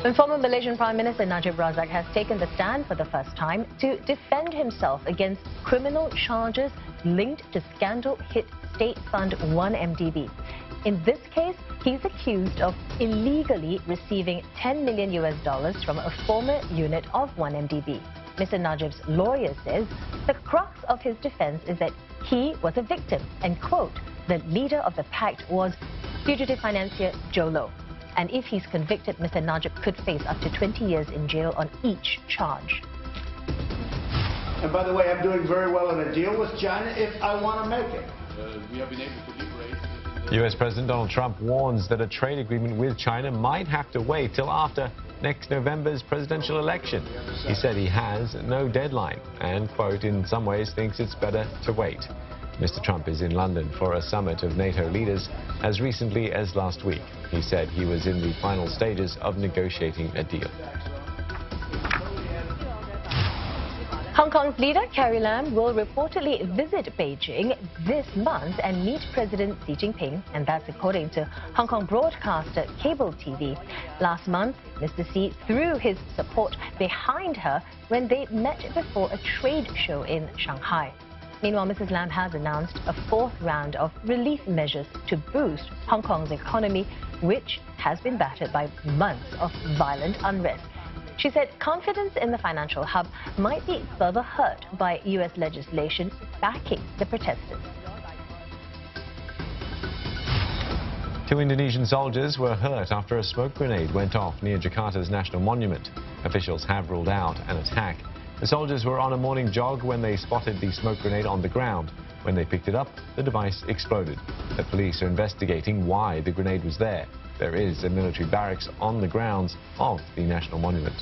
And former Malaysian Prime Minister Najib Razak has taken the stand for the first time to defend himself against criminal charges linked to scandal-hit state fund 1MDB. In this case, he's accused of illegally receiving $10 million from a former unit of 1MDB. Mr. Najib's lawyer says the crux of his defense is that he was a victim and, quote, the leader of the pact was fugitive financier Joe Low. And if he's convicted, Mr. Najib could face up to 20 years in jail on each charge. And by the way, I'm doing very well in a deal with China if I want to make it. We have been able to liberate. US President Donald Trump warns that a trade agreement with China might have to wait till after next November's presidential election. He said he has no deadline and, quote, in some ways thinks it's better to wait. Mr. Trump is in London for a summit of NATO leaders as recently as last week. He said he was in the final stages of negotiating a deal. Hong Kong's leader, Carrie Lam, will reportedly visit Beijing this month and meet President Xi Jinping, and that's according to Hong Kong broadcaster Cable TV. Last month, Mr. Xi threw his support behind her when they met before a trade show in Shanghai. Meanwhile, Mrs. Lam has announced a fourth round of relief measures to boost Hong Kong's economy, which has been battered by months of violent unrest. She said confidence in the financial hub might be further hurt by US legislation backing the protesters. 2 Indonesian soldiers were hurt after a smoke grenade went off near Jakarta's national monument. Officials have ruled out an attack. The soldiers were on a morning jog when they spotted the smoke grenade on the ground. When they picked it up, the device exploded. The police are investigating why the grenade was there. There is a military barracks on the grounds of the national monument.